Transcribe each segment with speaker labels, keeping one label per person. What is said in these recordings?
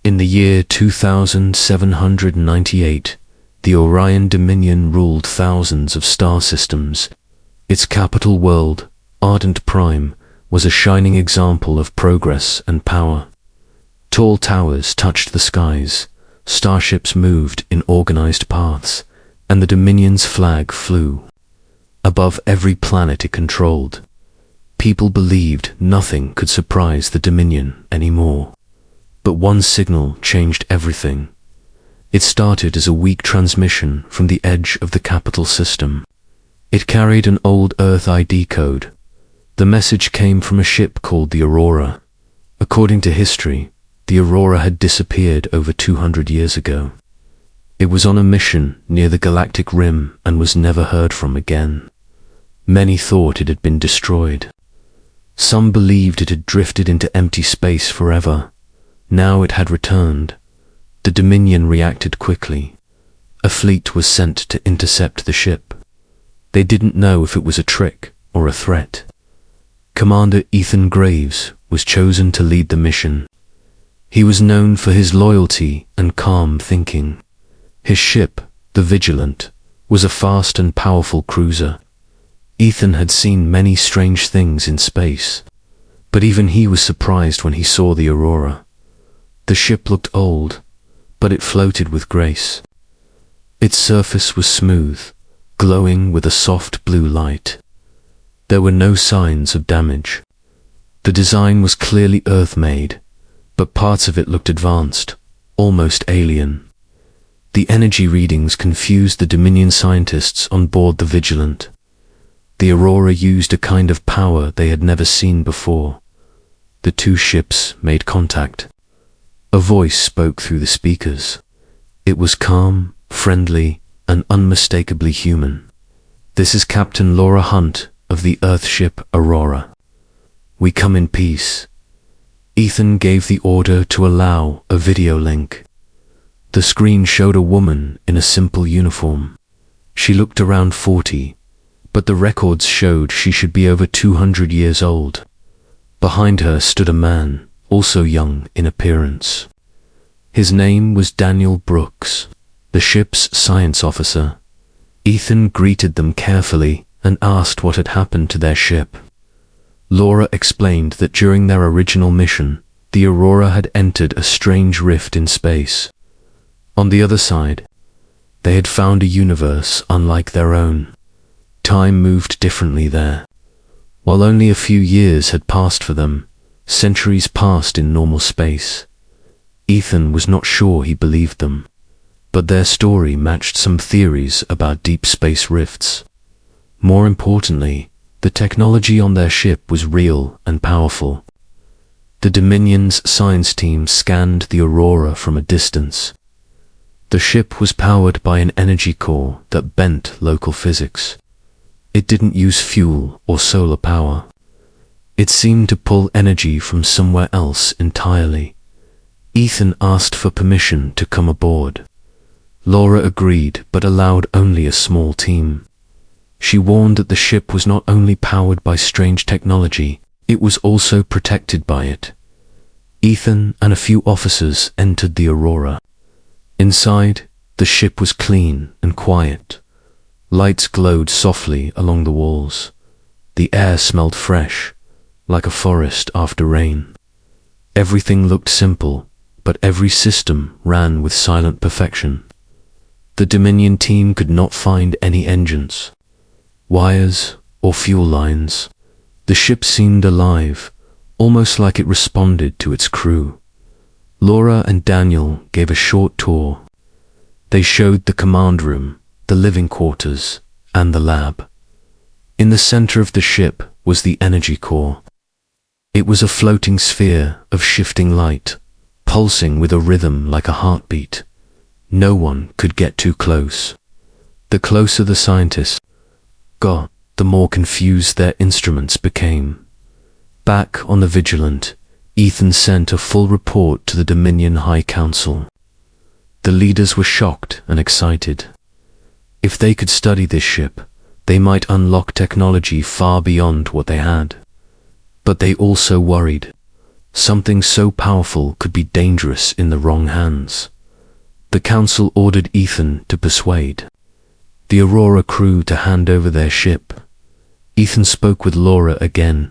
Speaker 1: In the year 2798, the Orion Dominion ruled thousands of star systems. Its capital world, Ardent Prime, was a shining example of progress and power. Tall towers touched the skies, starships moved in organized paths, and the Dominion's flag flew above every planet it controlled. People believed nothing could surprise the Dominion anymore. But one signal changed everything. It started as a weak transmission from the edge of the capital system. It carried an old Earth ID code. The message came from a ship called the Aurora. According to history, the Aurora had disappeared over 200 years ago. It was on a mission near the Galactic rim and was never heard from again. Many thought it had been destroyed. Some believed it had drifted into empty space forever. Now it had returned. The Dominion reacted quickly. A fleet was sent to intercept the ship. They didn't know if it was a trick or a threat. Commander Ethan Graves was chosen to lead the mission. He was known for his loyalty and calm thinking. His ship, the Vigilant, was a fast and powerful cruiser. Ethan had seen many strange things in space, but even he was surprised when he saw the Aurora. The ship looked old, but it floated with grace. Its surface was smooth, glowing with a soft blue light. There were no signs of damage. The design was clearly Earth-made, but parts of it looked advanced, almost alien. The energy readings confused the Dominion scientists on board the Vigilant. The Aurora used a kind of power they had never seen before. The two ships made contact. A voice spoke through the speakers. It was calm, friendly, and unmistakably human. "This is Captain Laura Hunt of the Earthship Aurora. We come in peace." Ethan gave the order to allow a video link. The screen showed a woman in a simple uniform. She looked around 40, but the records showed she should be over 200 years old. Behind her stood a man, also young in appearance. His name was Daniel Brooks, the ship's science officer. Ethan greeted them carefully and asked what had happened to their ship. Laura explained that during their original mission, the Aurora had entered a strange rift in space. On the other side, they had found a universe unlike their own. Time moved differently there. While only a few years had passed for them, centuries passed in normal space. Ethan was not sure he believed them, but their story matched some theories about deep space rifts. More importantly, the technology on their ship was real and powerful. The Dominion's science team scanned the Aurora from a distance. The ship was powered by an energy core that bent local physics. It didn't use fuel or solar power. It seemed to pull energy from somewhere else entirely. Ethan asked for permission to come aboard. Laura agreed, but allowed only a small team. She warned that the ship was not only powered by strange technology, it was also protected by it. Ethan and a few officers entered the Aurora. Inside, the ship was clean and quiet. Lights glowed softly along the walls. The air smelled fresh, like a forest after rain. Everything looked simple, but every system ran with silent perfection. The Dominion team could not find any engines, wires, or fuel lines. The ship seemed alive, almost like it responded to its crew. Laura and Daniel gave a short tour. They showed the command room, the living quarters, and the lab. In the center of the ship was the energy core. It was a floating sphere of shifting light, pulsing with a rhythm like a heartbeat. No one could get too close. The closer the scientists got, the more confused their instruments became. Back on the Vigilant, Ethan sent a full report to the Dominion High Council. The leaders were shocked and excited. If they could study this ship, they might unlock technology far beyond what they had. But they also worried. Something so powerful could be dangerous in the wrong hands. The council ordered Ethan to persuade the Aurora crew to hand over their ship. Ethan spoke with Laura again.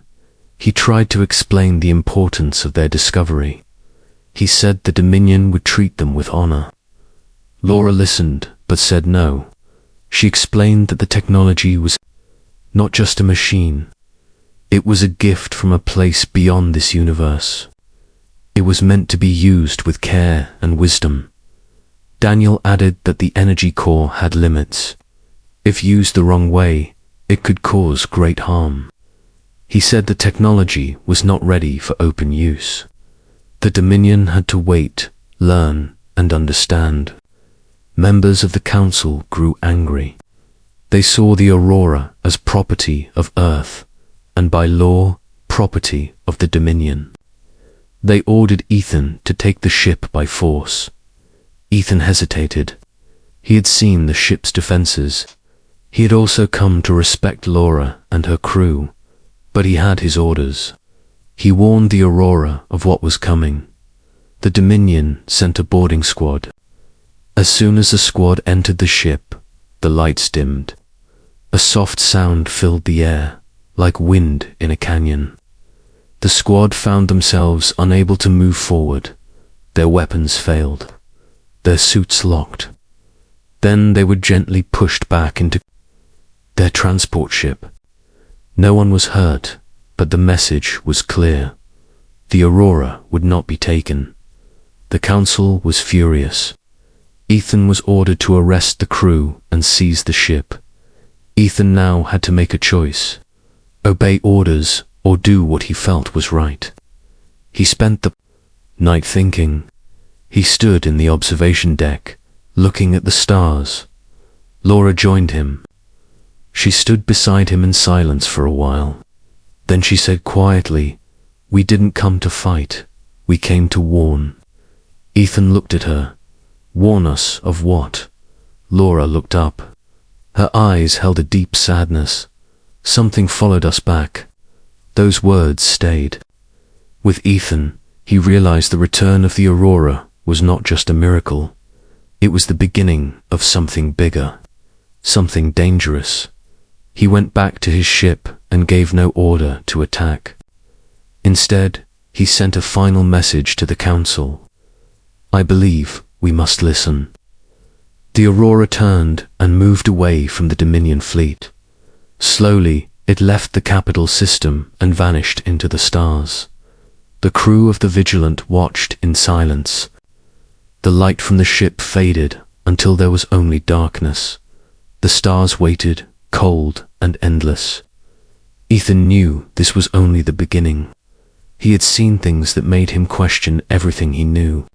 Speaker 1: He tried to explain the importance of their discovery. He said the Dominion would treat them with honor. Laura listened, but said no. She explained that the technology was not just a machine. It was a gift from a place beyond this universe. It was meant to be used with care and wisdom. Daniel added that the energy core had limits. If used the wrong way, it could cause great harm. He said the technology was not ready for open use. The Dominion had to wait, learn, and understand. Members of the council grew angry. They saw the Aurora as property of Earth, and by law, property of the Dominion. They ordered Ethan to take the ship by force. Ethan hesitated. He had seen the ship's defenses. He had also come to respect Laura and her crew, but he had his orders. He warned the Aurora of what was coming. The Dominion sent a boarding squad. As soon as the squad entered the ship, the lights dimmed. A soft sound filled the air, like wind in a canyon. The squad found themselves unable to move forward. Their weapons failed. Their suits locked. Then they were gently pushed back into their transport ship. No one was hurt, but the message was clear. The Aurora would not be taken. The council was furious. Ethan was ordered to arrest the crew and seize the ship. Ethan now had to make a choice: obey orders or do what he felt was right. He spent the night thinking. He stood in the observation deck, looking at the stars. Laura joined him. She stood beside him in silence for a while. Then she said quietly, "We didn't come to fight. We came to warn." Ethan looked at her. "Warn us of what?" Laura looked up. Her eyes held a deep sadness. Something followed us back. Those words stayed. With Ethan, he realized the return of the Aurora was not just a miracle. It was the beginning of something bigger, something dangerous. He went back to his ship and gave no order to attack. Instead, he sent a final message to the council. "I believe we must listen." The Aurora turned and moved away from the Dominion fleet. Slowly, it left the capital system and vanished into the stars. The crew of the Vigilant watched in silence. The light from the ship faded until there was only darkness. The stars waited, cold and endless. Ethan knew this was only the beginning. He had seen things that made him question everything he knew,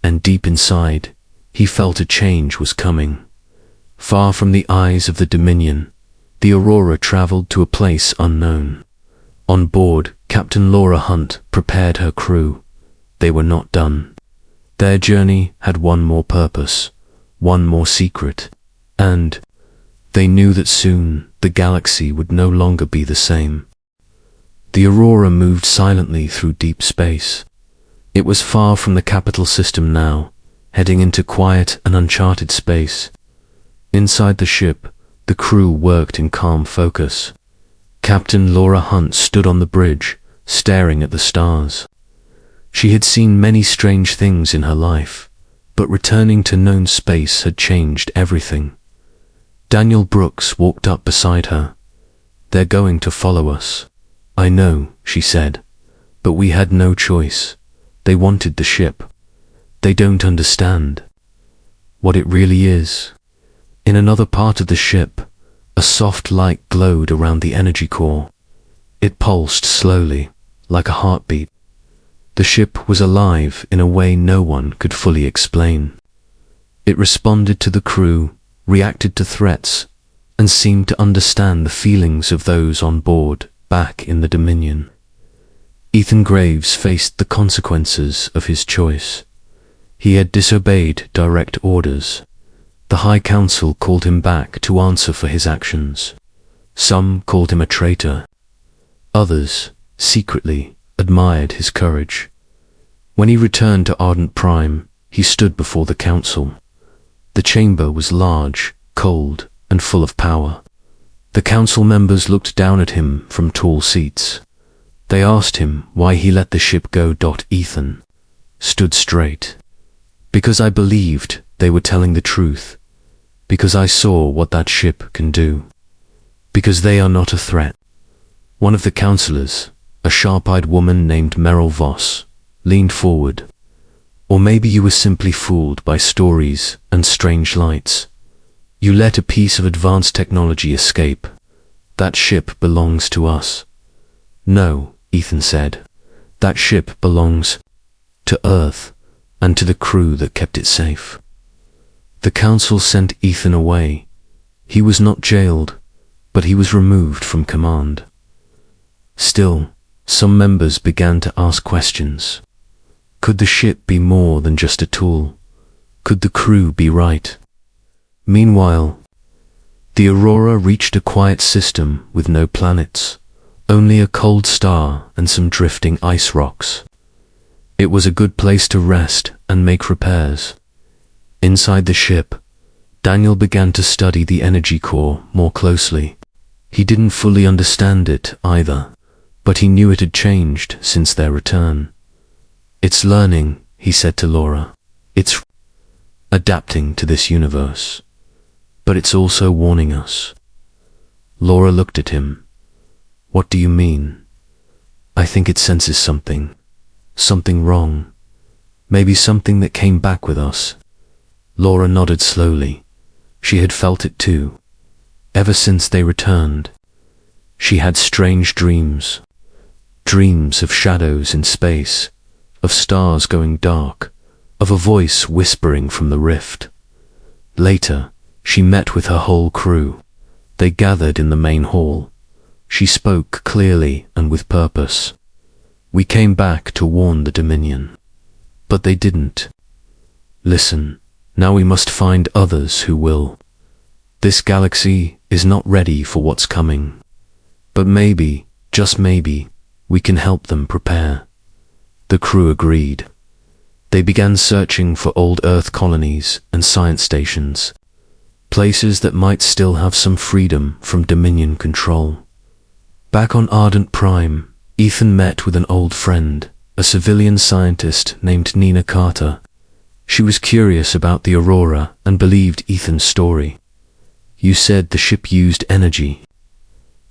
Speaker 1: and deep inside, he felt a change was coming. Far from the eyes of the Dominion, the Aurora traveled to a place unknown. On board, Captain Laura Hunt prepared her crew. They were not done. Their journey had one more purpose, one more secret, and they knew that soon the galaxy would no longer be the same. The Aurora moved silently through deep space. It was far from the capital system now, heading into quiet and uncharted space. Inside the ship, the crew worked in calm focus. Captain Laura Hunt stood on the bridge, staring at the stars. She had seen many strange things in her life, but returning to known space had changed everything. Daniel Brooks walked up beside her. "They're going to follow us." "I know," she said, "but we had no choice. They wanted the ship. They don't understand what it really is." In another part of the ship, a soft light glowed around the energy core. It pulsed slowly, like a heartbeat. The ship was alive in a way no one could fully explain. It responded to the crew, reacted to threats, and seemed to understand the feelings of those on board back in the Dominion. Ethan Graves faced the consequences of his choice. He had disobeyed direct orders. The High Council called him back to answer for his actions. Some called him a traitor. Others, secretly, admired his courage. When he returned to Ardent Prime, he stood before the council. The chamber was large, cold, and full of power. The council members looked down at him from tall seats. They asked him why he let the ship go. Ethan stood straight. Because I believed they were telling the truth. Because I saw what that ship can do. Because they are not a threat. One of the counselors, a sharp-eyed woman named Meryl Voss, leaned forward. Or maybe you were simply fooled by stories and strange lights. You let a piece of advanced technology escape. That ship belongs to us. No, Ethan said. That ship belongs to Earth and to the crew that kept it safe. The council sent Ethan away. He was not jailed, but he was removed from command. Still, some members began to ask questions. Could the ship be more than just a tool? Could the crew be right? Meanwhile, the Aurora reached a quiet system with no planets, only a cold star and some drifting ice rocks. It was a good place to rest and make repairs. Inside the ship, Daniel began to study the energy core more closely. He didn't fully understand it either, but he knew it had changed since their return. It's learning, he said to Laura. It's adapting to this universe. But it's also warning us. Laura looked at him. What do you mean? I think it senses something. Something wrong. Maybe something that came back with us. Laura nodded slowly. She had felt it too. Ever since they returned. She had strange dreams. Dreams of shadows in space, of stars going dark, of a voice whispering from the rift. Later, she met with her whole crew. They gathered in the main hall. She spoke clearly and with purpose. We came back to warn the Dominion. But they didn't. Listen, now we must find others who will. This galaxy is not ready for what's coming. But maybe, just maybe, we can help them prepare. The crew agreed. They began searching for old Earth colonies and science stations. Places that might still have some freedom from Dominion control. Back on Ardent Prime, Ethan met with an old friend, a civilian scientist named Nina Carter. She was curious about the Aurora and believed Ethan's story. You said the ship used energy.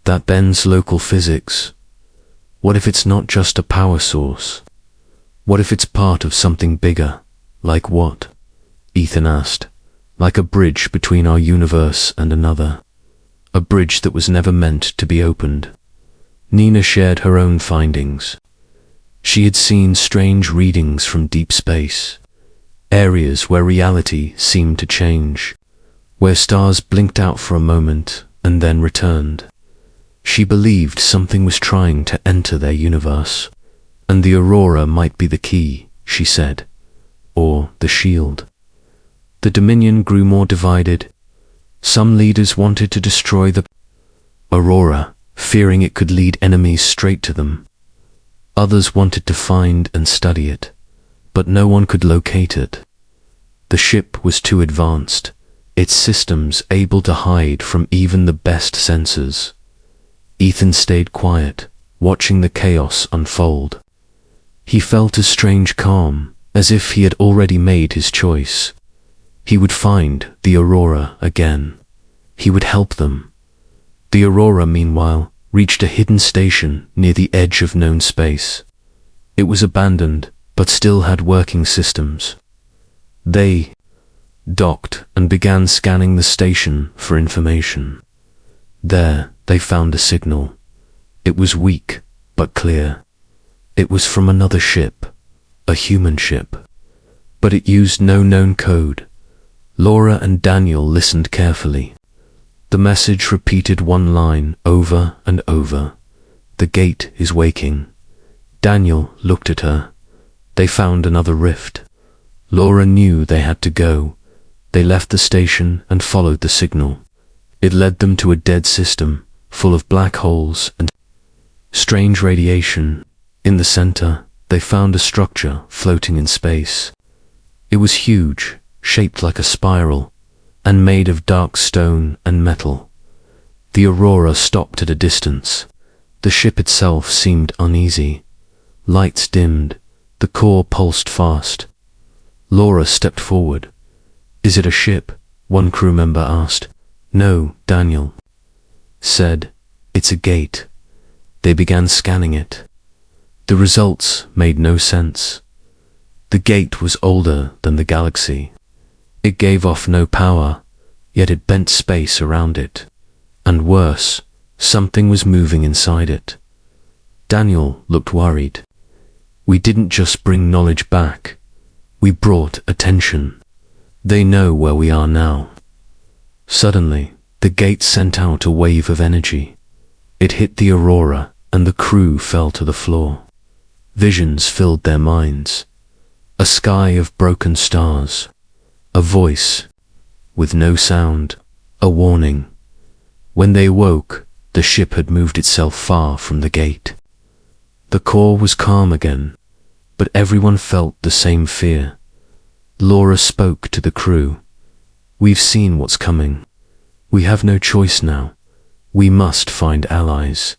Speaker 1: That bends local physics. What if it's not just a power source? What if it's part of something bigger? Like what? Ethan asked. Like a bridge between our universe and another. A bridge that was never meant to be opened. Nina shared her own findings. She had seen strange readings from deep space. Areas where reality seemed to change. Where stars blinked out for a moment and then returned. She believed something was trying to enter their universe. And the Aurora might be the key, she said. Or the shield. The Dominion grew more divided. Some leaders wanted to destroy the Aurora, fearing it could lead enemies straight to them. Others wanted to find and study it, but no one could locate it. The ship was too advanced, its systems able to hide from even the best sensors. Ethan stayed quiet, watching the chaos unfold. He felt a strange calm, as if he had already made his choice. He would find the Aurora again. He would help them. The Aurora, meanwhile, reached a hidden station near the edge of known space. It was abandoned, but still had working systems. They docked and began scanning the station for information. There, they found a signal. It was weak, but clear. It was from another ship, a human ship. But it used no known code. Laura and Daniel listened carefully. The message repeated one line over and over. The gate is waking. Daniel looked at her. They found another rift. Laura knew they had to go. They left the station and followed the signal. It led them to a dead system, full of black holes and strange radiation. In the center, they found a structure floating in space. It was huge, shaped like a spiral, and made of dark stone and metal. The Aurora stopped at a distance. The ship itself seemed uneasy. Lights dimmed. The core pulsed fast. Laura stepped forward. "Is it a ship?" one crew member asked. "No," Daniel said. "It's a gate." They began scanning it. The results made no sense. The gate was older than the galaxy. It gave off no power, yet it bent space around it. And worse, something was moving inside it. Daniel looked worried. "We didn't just bring knowledge back. We brought attention. They know where we are now." Suddenly, the gate sent out a wave of energy. It hit the Aurora, and the crew fell to the floor. Visions filled their minds. A sky of broken stars. A voice, with no sound, a warning. When they woke, the ship had moved itself far from the gate. The core was calm again, but everyone felt the same fear. Laura spoke to the crew. "We've seen what's coming. We have no choice now. We must find allies.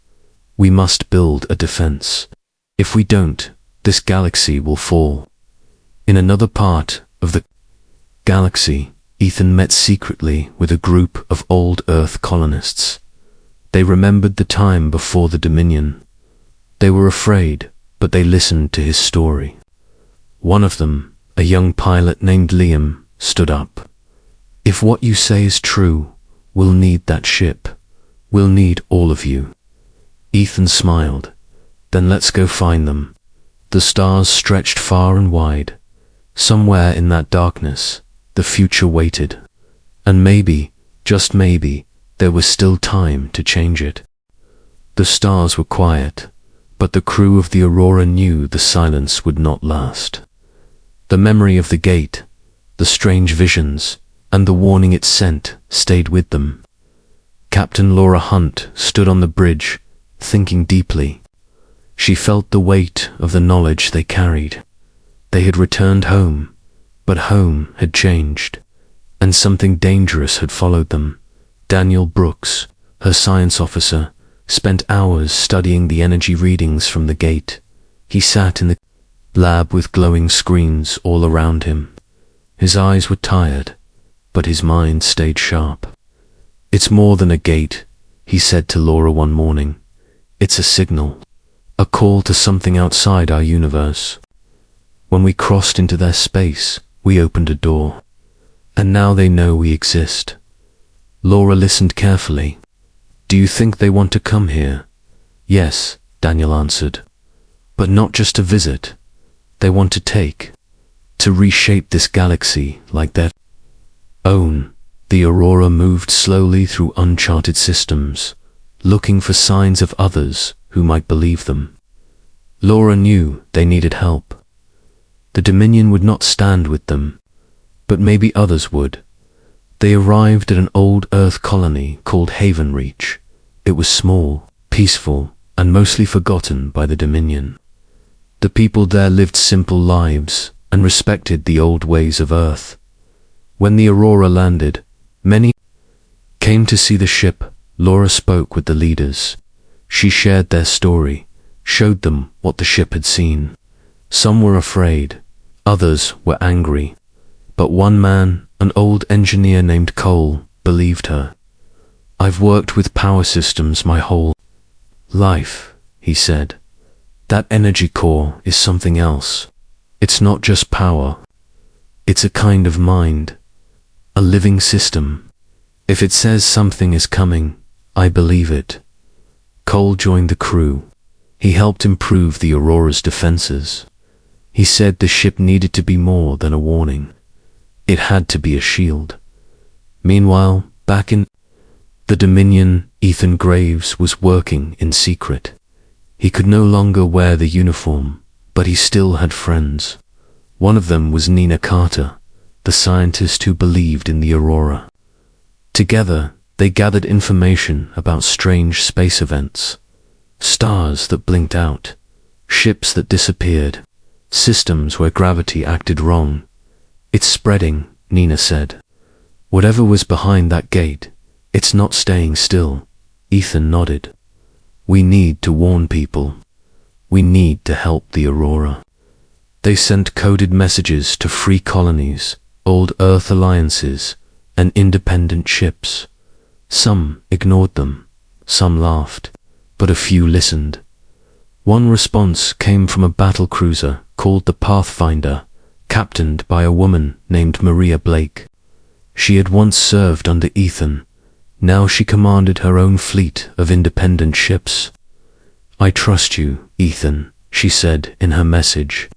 Speaker 1: We must build a defense. If we don't, this galaxy will fall." In another part of the galaxy, Ethan met secretly with a group of old Earth colonists. They remembered the time before the Dominion. They were afraid, but they listened to his story. One of them, a young pilot named Liam, stood up. "If what you say is true, we'll need that ship. We'll need all of you." Ethan smiled. "Then let's go find them." The stars stretched far and wide. Somewhere in that darkness, the future waited. And maybe, just maybe, there was still time to change it. The stars were quiet, but the crew of the Aurora knew the silence would not last. The memory of the gate, the strange visions, and the warning it sent stayed with them. Captain Laura Hunt stood on the bridge, thinking deeply. She felt the weight of the knowledge they carried. They had returned home, but home had changed, and something dangerous had followed them. Daniel Brooks, her science officer, spent hours studying the energy readings from the gate. He sat in the lab with glowing screens all around him. His eyes were tired, but his mind stayed sharp. "It's more than a gate," he said to Laura one morning. "It's a signal, a call to something outside our universe. When we crossed into their space, we opened a door, and now they know we exist." Laura listened carefully. "Do you think they want to come here?" "Yes," Daniel answered. "But not just to visit. They want to take, to reshape this galaxy like their own." The Aurora moved slowly through uncharted systems, looking for signs of others who might believe them. Laura knew they needed help. The Dominion would not stand with them, but maybe others would. They arrived at an old Earth colony called Haven Reach. It was small, peaceful, and mostly forgotten by the Dominion. The people there lived simple lives and respected the old ways of Earth. When the Aurora landed, many came to see the ship. Laura spoke with the leaders. She shared their story, showed them what the ship had seen. Some were afraid, others were angry, but one man, an old engineer named Cole, believed her. "I've worked with power systems my whole life," he said. "That energy core is something else. It's not just power. It's a kind of mind, a living system. If it says something is coming, I believe it." Cole joined the crew. He helped improve the Aurora's defenses. He said the ship needed to be more than a warning. It had to be a shield. Meanwhile, back in the Dominion, Ethan Graves was working in secret. He could no longer wear the uniform, but he still had friends. One of them was Nina Carter, the scientist who believed in the Aurora. Together, they gathered information about strange space events, stars that blinked out, ships that disappeared, systems where gravity acted wrong. It's spreading, Nina said. Whatever was behind that gate, it's not staying still. Ethan nodded. We need to warn people. We need to help the Aurora. They sent coded messages to free colonies, old Earth alliances, and independent ships. Some ignored them, some laughed, but a few listened. One response came from a battle cruiser called the Pathfinder, captained by a woman named Maria Blake. She had once served under Ethan. Now she commanded her own fleet of independent ships. I trust you, Ethan, she said in her message,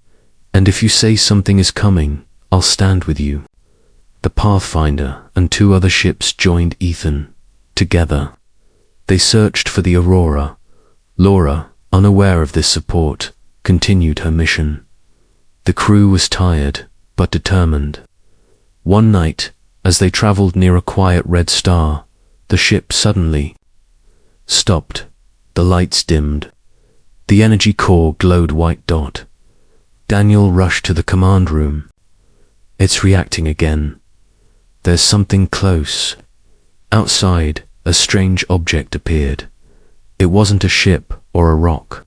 Speaker 1: and if you say something is coming, I'll stand with you. The Pathfinder and 2 other ships joined Ethan. Together, they searched for the Aurora. Laura, unaware of this support, continued her mission. The crew was tired, but determined. One night, as they traveled near a quiet red star, the ship suddenly stopped. The lights dimmed. The energy core glowed white dot. Daniel rushed to the command room. It's reacting again. There's something close. Outside, a strange object appeared. It wasn't a ship or a rock.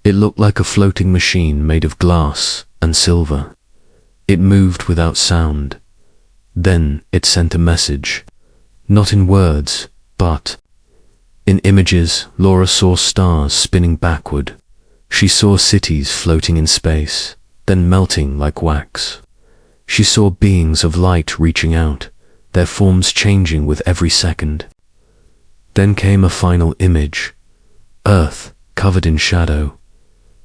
Speaker 1: It looked like a floating machine made of glass and silver. It moved without sound. Then it sent a message. Not in words, but in images. Laura saw stars spinning backward. She saw cities floating in space, then melting like wax. She saw beings of light reaching out, their forms changing with every second. Then came a final image. Earth, covered in shadow.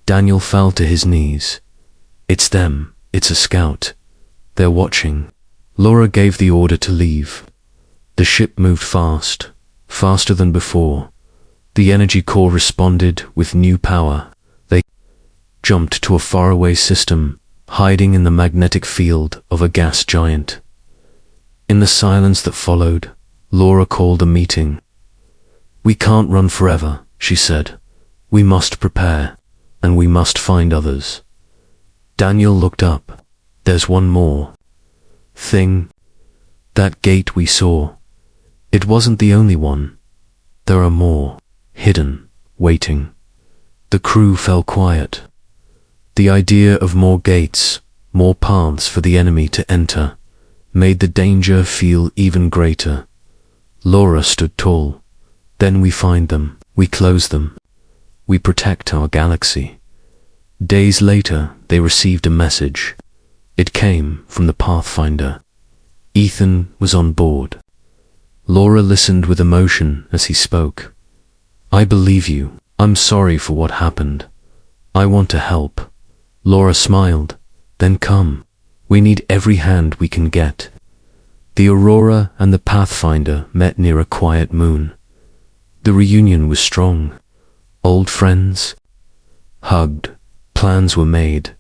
Speaker 1: Daniel fell to his knees. It's them. It's a scout. They're watching. Laura gave the order to leave. The ship moved fast, faster than before. The energy core responded with new power. They jumped to a faraway system, hiding in the magnetic field of a gas giant. In the silence that followed, Laura called a meeting. We can't run forever, she said. We must prepare, and we must find others. Daniel looked up. There's one more thing. That gate we saw. It wasn't the only one. There are more, hidden, waiting. The crew fell quiet. The idea of more gates, more paths for the enemy to enter, made the danger feel even greater. Laura stood tall. Then we find them, we close them, we protect our galaxy. Days later, they received a message. It came from the Pathfinder. Ethan was on board. Laura listened with emotion as he spoke. I believe you. I'm sorry for what happened. I want to help. Laura smiled. Then come. We need every hand we can get. The Aurora and the Pathfinder met near a quiet moon. The reunion was strong. Old friends hugged. Plans were made.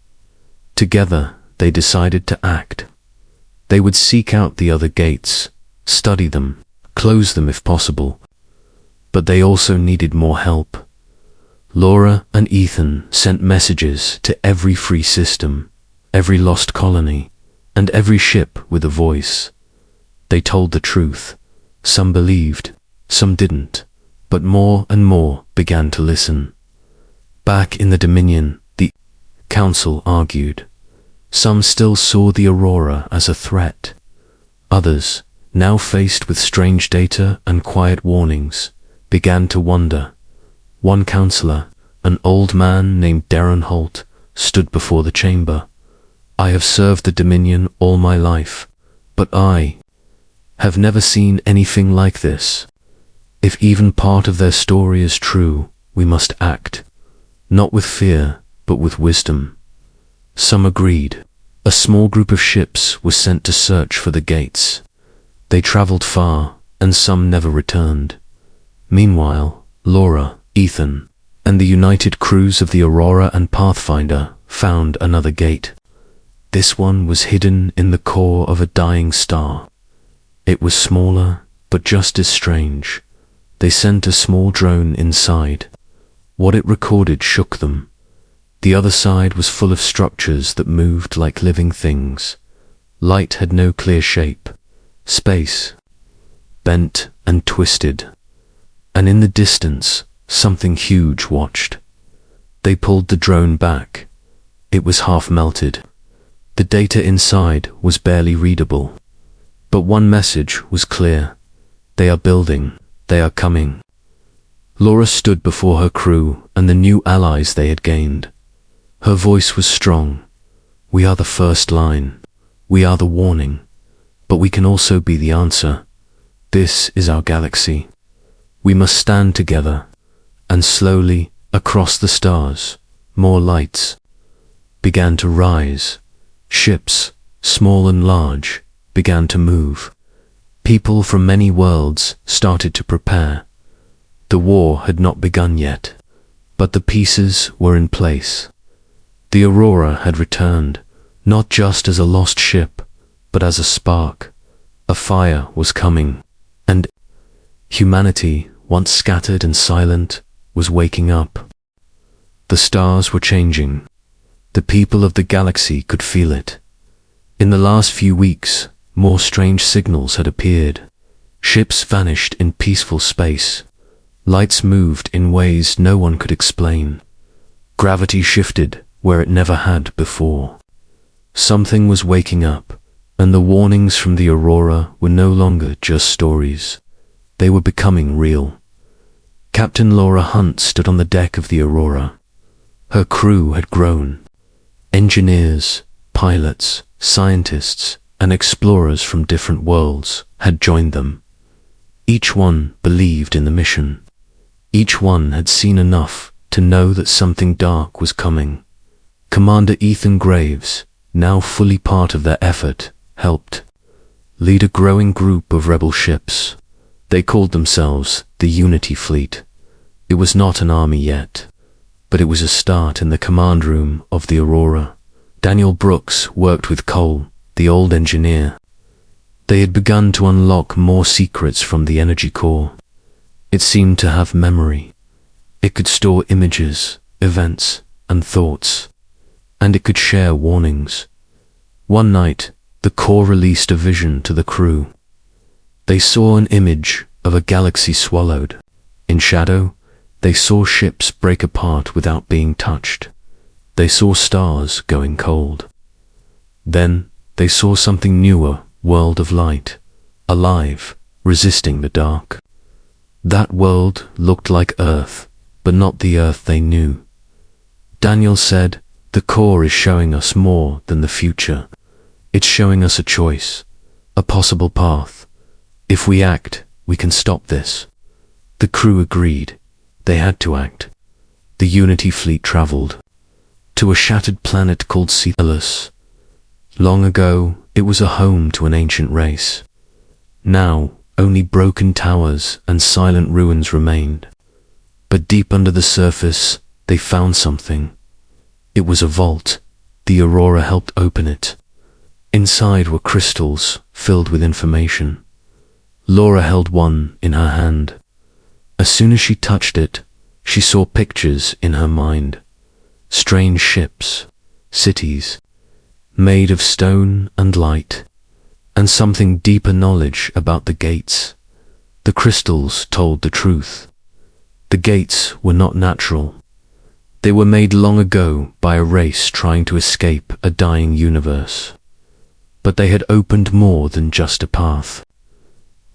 Speaker 1: Together, they decided to act. They would seek out the other gates, study them, close them if possible. But they also needed more help. Laura and Ethan sent messages to every free system, every lost colony, and every ship with a voice. They told the truth. Some believed, some didn't, but more and more began to listen. Back in the Dominion, the Council argued. Some still saw the Aurora as a threat. Others, now faced with strange data and quiet warnings, began to wonder. One counselor, an old man named Darren Holt, stood before the chamber. I have served the Dominion all my life, but I have never seen anything like this. If even part of their story is true, we must act, not with fear, but with wisdom. Some agreed. A small group of ships was sent to search for the gates. They traveled far, and some never returned. Meanwhile, Laura, Ethan, and the united crews of the Aurora and Pathfinder found another gate. This one was hidden in the core of a dying star. It was smaller, but just as strange. They sent a small drone inside. What it recorded shook them. The other side was full of structures that moved like living things. Light had no clear shape. Space, bent and twisted. And in the distance, something huge watched. They pulled the drone back. It was half melted. The data inside was barely readable. But one message was clear. They are building. They are coming. Laura stood before her crew and the new allies they had gained. Her voice was strong. We are the first line. We are the warning. But we can also be the answer. This is our galaxy. We must stand together. And slowly, across the stars, more lights began to rise. Ships, small and large, began to move. People from many worlds started to prepare. The war had not begun yet, but the pieces were in place. The Aurora had returned, not just as a lost ship, but as a spark. A fire was coming, and humanity, once scattered and silent, was waking up. The stars were changing. The people of the galaxy could feel it. In the last few weeks, more strange signals had appeared. Ships vanished in peaceful space. Lights moved in ways no one could explain. Gravity shifted where it never had before. Something was waking up, and the warnings from the Aurora were no longer just stories. They were becoming real. Captain Laura Hunt stood on the deck of the Aurora. Her crew had grown. Engineers, pilots, scientists, and explorers from different worlds had joined them. Each one believed in the mission. Each one had seen enough to know that something dark was coming. Commander Ethan Graves, now fully part of their effort, helped lead a growing group of rebel ships. They called themselves the Unity Fleet. It was not an army yet, but it was a start in the command room of the Aurora. Daniel Brooks worked with Cole, the old engineer. They had begun to unlock more secrets from the energy core. It seemed to have memory. It could store images, events, and thoughts. And it could share warnings. One night, the core released a vision to the crew. They saw an image of a galaxy swallowed. In shadow, they saw ships break apart without being touched. They saw stars going cold. Then, they saw something newer, world of light, alive, resisting the dark. That world looked like Earth, but not the Earth they knew. Daniel said, "The core is showing us more than the future. It's showing us a choice, a possible path. If we act, we can stop this." The crew agreed. They had to act. The Unity Fleet traveled to a shattered planet called Cetus. Long ago, it was a home to an ancient race. Now, only broken towers and silent ruins remained. But deep under the surface, they found something. It was a vault. The Aurora helped open it. Inside were crystals filled with information. Laura held one in her hand. As soon as she touched it, she saw pictures in her mind. Strange ships, cities, made of stone and light, and something deeper knowledge about the gates. The crystals told the truth. The gates were not natural. They were made long ago by a race trying to escape a dying universe. But they had opened more than just a path.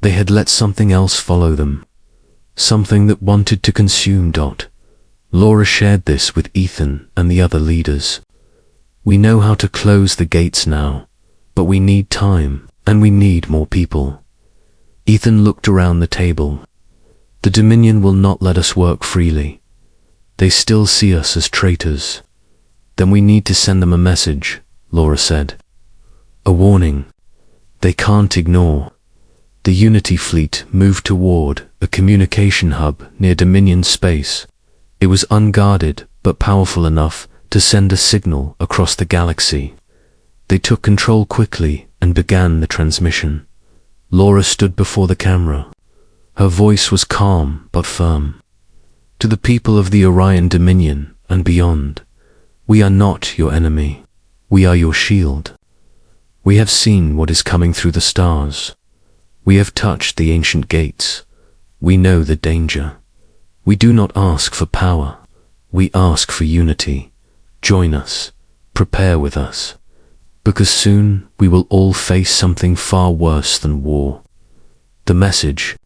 Speaker 1: They had let something else follow them. Something that wanted to consume. Laura shared this with Ethan and the other leaders. "We know how to close the gates now, but we need time, and we need more people." Ethan looked around the table. "The Dominion will not let us work freely. They still see us as traitors." "Then we need to send them a message," Laura said. "A warning. They can't ignore." The Unity Fleet moved toward a communication hub near Dominion space. It was unguarded but powerful enough to send a signal across the galaxy. They took control quickly and began the transmission. Laura stood before the camera. Her voice was calm but firm. "To the people of the Orion Dominion and beyond, We are not your enemy. We are your shield. We have seen what is coming through the stars. We have touched the ancient gates. We know the danger. We do not ask for power. We ask for unity. Join us. Prepare with us. Because soon we will all face something far worse than war. The message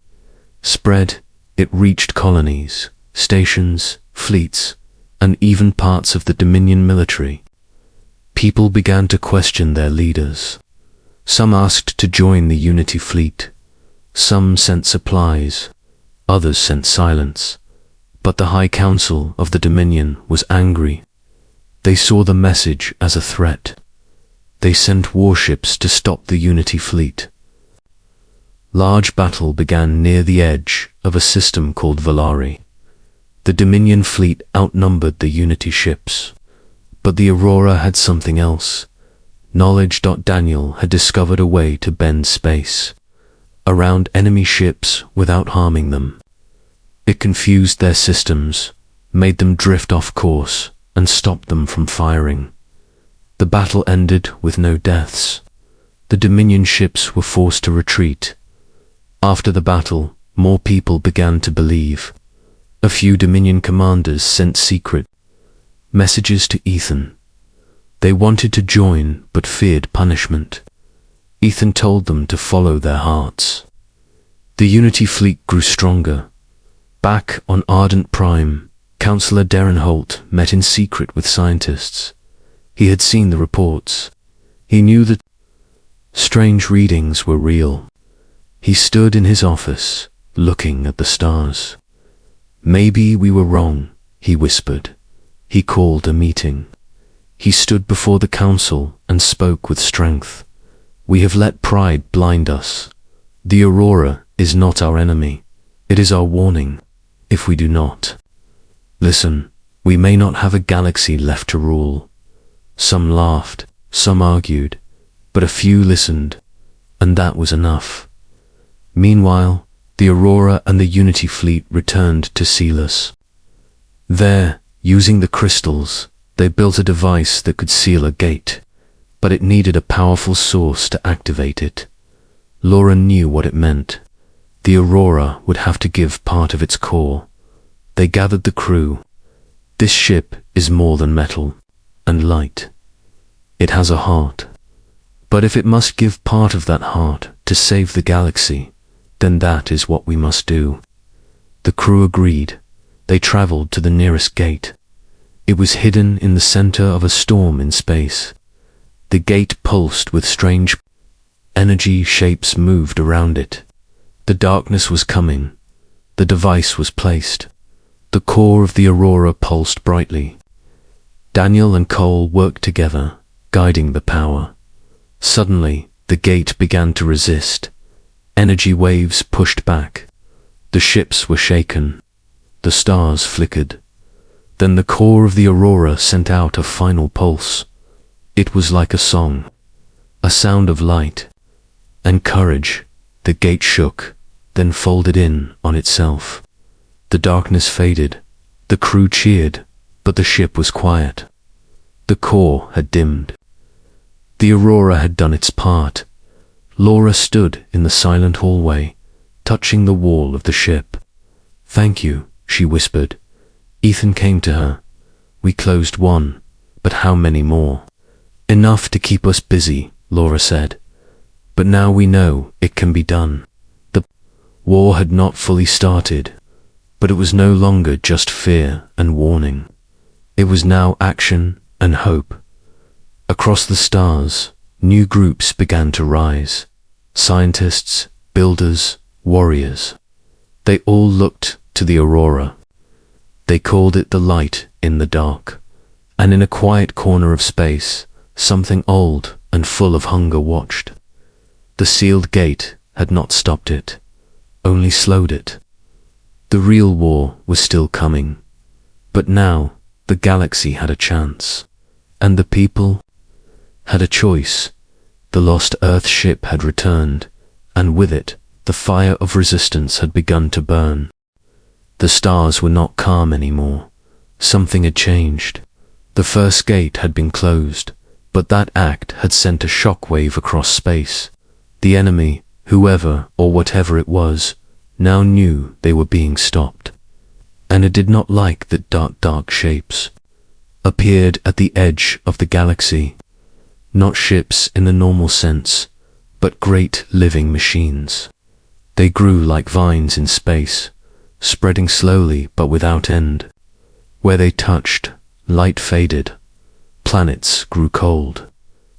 Speaker 1: spread. It reached colonies, stations, fleets, and even parts of the Dominion military. People began to question their leaders. Some asked to join the Unity fleet. Some sent supplies. Others sent silence. But the High Council of the Dominion was angry. They saw the message as a threat. They sent warships to stop the Unity fleet. Large battle began near the edge of a system called Valari. The Dominion fleet outnumbered the Unity ships. But the Aurora had something else. Knowledge. Daniel had discovered a way to bend space around enemy ships without harming them. It confused their systems, made them drift off course, and stopped them from firing. The battle ended with no deaths. The Dominion ships were forced to retreat. After the battle, more people began to believe. A few Dominion commanders sent secret messages to Ethan. They wanted to join but feared punishment. Ethan told them to follow their hearts. The Unity fleet grew stronger. Back on Ardent Prime, Counselor Darren Holt met in secret with scientists. He had seen the reports. He knew that strange readings were real. He stood in his office, looking at the stars. Maybe we were wrong, he whispered. He called a meeting. He stood before the council and spoke with strength. We have let pride blind us. The Aurora is not our enemy. It is our warning. If we do not listen, we may not have a galaxy left to rule. Some laughed, some argued, but a few listened, and that was enough. Meanwhile, the Aurora and the Unity fleet returned to Celis. There, using the crystals, they built a device that could seal a gate, but it needed a powerful source to activate it. Laura knew what it meant. The Aurora would have to give part of its core. They gathered the crew. This ship is more than metal and light. It has a heart. But if it must give part of that heart to save the galaxy, then that is what we must do. The crew agreed. They traveled to the nearest gate. It was hidden in the center of a storm in space. The gate pulsed with strange energy. Shapes moved around it. The darkness was coming. The device was placed. The core of the Aurora pulsed brightly. Daniel and Cole worked together, guiding the power. Suddenly, the gate began to resist. Energy waves pushed back. The ships were shaken. The stars flickered. Then the core of the Aurora sent out a final pulse. It was like a song, a sound of light and courage. The gate shook, then folded in on itself. The darkness faded. The crew cheered, but the ship was quiet. The core had dimmed. The Aurora had done its part. Laura stood in the silent hallway, touching the wall of the ship. "Thank you," she whispered. Ethan came to her. "We closed one, but how many more?" "Enough to keep us busy," Laura said. "But now we know it can be done." The war had not fully started, but it was no longer just fear and warning. It was now action and hope. Across the stars, new groups began to rise. Scientists, builders, warriors. They all looked to the Aurora. They called it the light in the dark. And in a quiet corner of space, something old and full of hunger watched. The sealed gate had not stopped it, only slowed it. The real war was still coming. But now, the galaxy had a chance. And the people had a choice. The lost Earth ship had returned, and with it, the fire of resistance had begun to burn. The stars were not calm anymore. Something had changed. The first gate had been closed, but that act had sent a shockwave across space. The enemy, whoever or whatever it was, now knew they were being stopped. And it did not like that dark shapes appeared at the edge of the galaxy. Not ships in the normal sense, but great living machines. They grew like vines in space, spreading slowly but without end. Where they touched, light faded. Planets grew cold.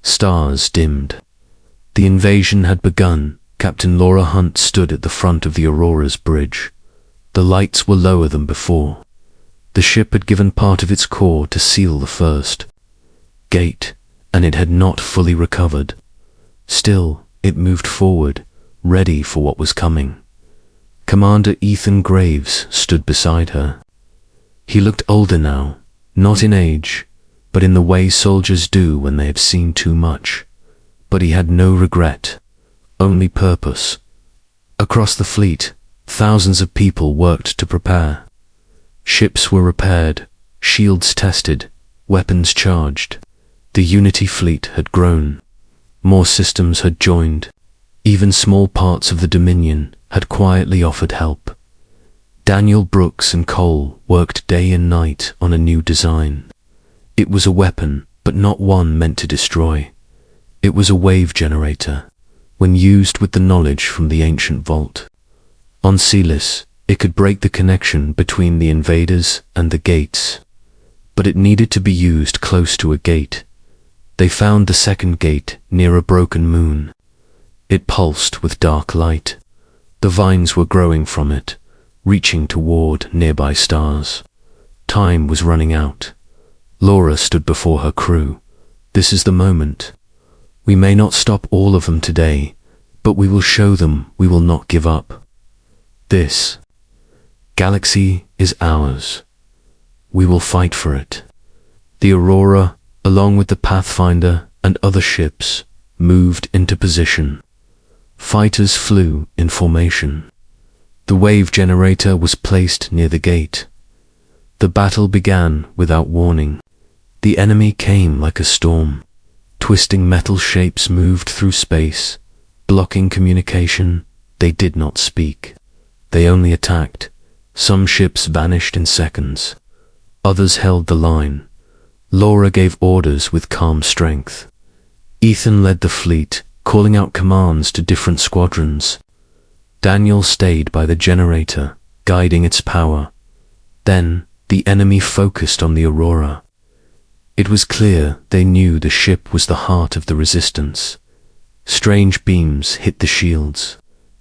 Speaker 1: Stars dimmed. The invasion had begun. Captain Laura Hunt stood at the front of the Aurora's bridge. The lights were lower than before. The ship had given part of its core to seal the first gate, and it had not fully recovered. Still, it moved forward, ready for what was coming. Commander Ethan Graves stood beside her. He looked older now, not in age, but in the way soldiers do when they have seen too much. But he had no regret, only purpose. Across the fleet, thousands of people worked to prepare. Ships were repaired, shields tested, weapons charged. The Unity fleet had grown. More systems had joined. Even small parts of the Dominion had quietly offered help. Daniel, Brooks and Cole worked day and night on a new design. It was a weapon, but not one meant to destroy. It was a wave generator, when used with the knowledge from the ancient vault. On Celis, it could break the connection between the invaders and the gates. But it needed to be used close to a gate. They found the second gate near a broken moon. It pulsed with dark light. The vines were growing from it, reaching toward nearby stars. Time was running out. Laura stood before her crew. This is the moment. We may not stop all of them today, but we will show them we will not give up. This galaxy is ours. We will fight for it. The Aurora, along with the Pathfinder and other ships, moved into position. Fighters flew in formation. The wave generator was placed near the gate. The battle began without warning. The enemy came like a storm. Twisting metal shapes moved through space, blocking communication. They did not speak. They only attacked. Some ships vanished in seconds. Others held the line. Laura gave orders with calm strength. Ethan led the fleet, calling out commands to different squadrons. Daniel stayed by the generator, guiding its power. Then, the enemy focused on the Aurora. It was clear they knew the ship was the heart of the resistance. Strange beams hit the shields.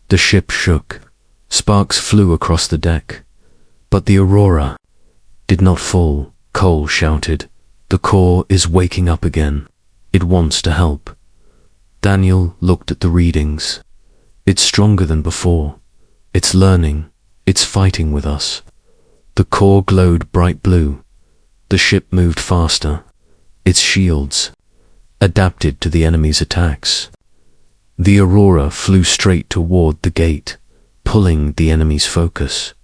Speaker 1: The ship shook. Sparks flew across the deck. But the Aurora did not fall. Cole shouted. The core is waking up again. It wants to help. Daniel looked at the readings. It's stronger than before. It's learning. It's fighting with us. The core glowed bright blue. The ship moved faster. Its shields adapted to the enemy's attacks. The Aurora flew straight toward the gate, pulling the enemy's focus.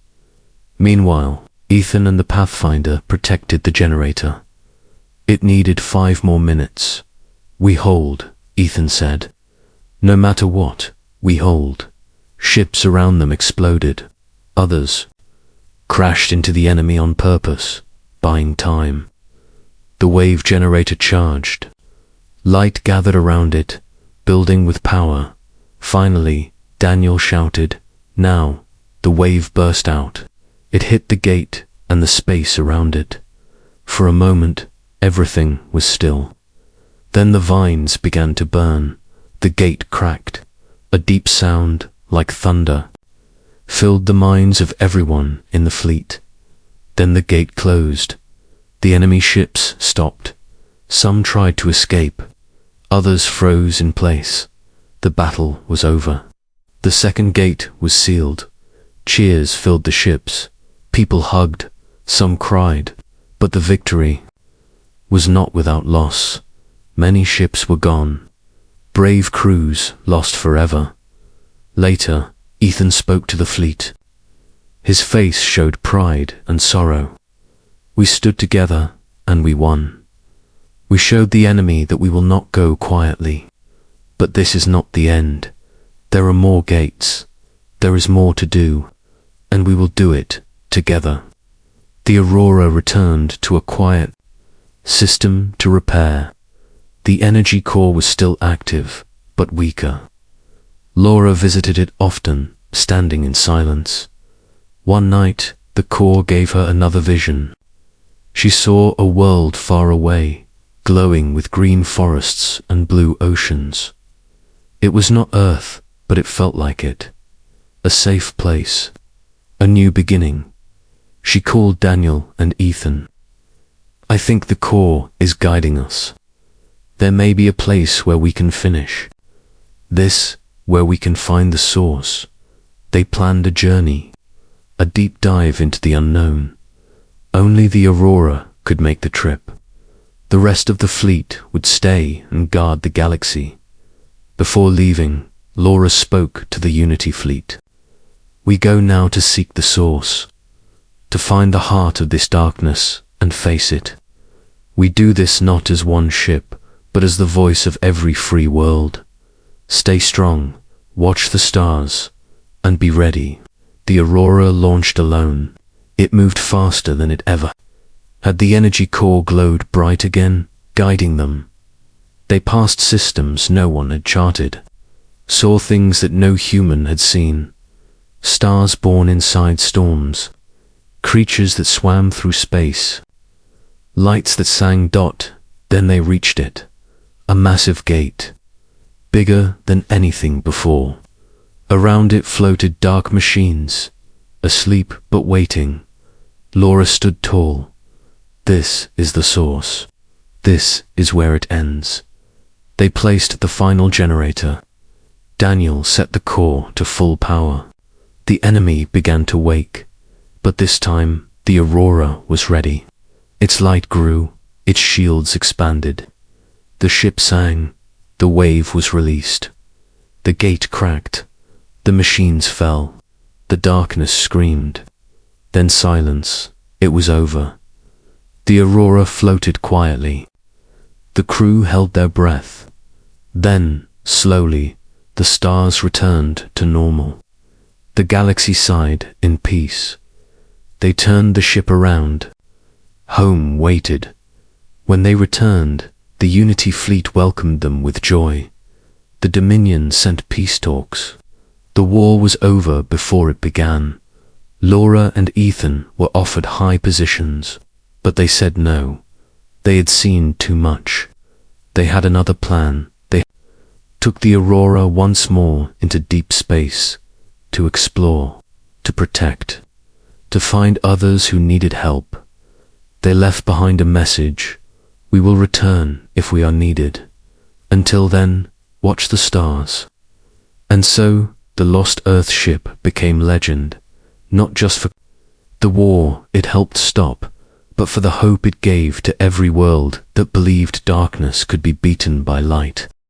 Speaker 1: Meanwhile, Ethan and the Pathfinder protected the generator. It needed 5 more minutes. We hold, Ethan said. No matter what, we hold. Ships around them exploded. Others crashed into the enemy on purpose, buying time. The wave generator charged. Light gathered around it, building with power. Finally, Daniel shouted, "Now!" The wave burst out. It hit the gate and the space around it. For a moment, everything was still. Then the vines began to burn. The gate cracked. A deep sound, like thunder, filled the minds of everyone in the fleet. Then the gate closed. The enemy ships stopped. Some tried to escape. Others froze in place. The battle was over. The second gate was sealed. Cheers filled the ships. People hugged. Some cried. But the victory was not without loss. Many ships were gone. Brave crews lost forever. Later, Ethan spoke to the fleet. His face showed pride and sorrow. We stood together and we won. We showed the enemy that we will not go quietly. But this is not the end. There are more gates. There is more to do, and we will do it together. The Aurora returned to a quiet system to repair. The energy core was still active, but weaker. Laura visited it often, standing in silence. One night, the core gave her another vision. She saw a world far away, glowing with green forests and blue oceans. It was not Earth, but it felt like it. A safe place. A new beginning. She called Daniel and Ethan. I think the core is guiding us. There may be a place where we can finish. This, where we can find the source. They planned a journey. A deep dive into the unknown. Only the Aurora could make the trip. The rest of the fleet would stay and guard the galaxy. Before leaving, Laura spoke to the Unity fleet. We go now to seek the source, to find the heart of this darkness and face it. We do this not as one ship, but as the voice of every free world. Stay strong, watch the stars, and be ready. The Aurora launched alone. It moved faster than it ever had. The energy core glowed bright again, guiding them. They passed systems no one had charted, saw things that no human had seen, stars born inside storms, creatures that swam through space, lights that sang dot. Then they reached it, a massive gate, bigger than anything before. Around it floated dark machines, asleep but waiting. Laura stood tall. This is the source. This is where it ends. They placed the final generator. Daniel set the core to full power. The enemy began to wake, but this time the Aurora was ready. Its light grew, its shields expanded. The ship sang, the wave was released. The gate cracked, the machines fell, the darkness screamed. Then silence. It was over. The Aurora floated quietly. The crew held their breath. Then, slowly, the stars returned to normal. The galaxy sighed in peace. They turned the ship around. Home waited. When they returned, the Unity fleet welcomed them with joy. The Dominion sent peace talks. The war was over before it began. Laura and Ethan were offered high positions, but they said no. They had seen too much. They had another plan. They took the Aurora once more into deep space, to explore, to protect, to find others who needed help. They left behind a message: we will return if we are needed. Until then, watch the stars. And so, the lost Earth ship became legend, not just for the war it helped stop, but for the hope it gave to every world that believed darkness could be beaten by light.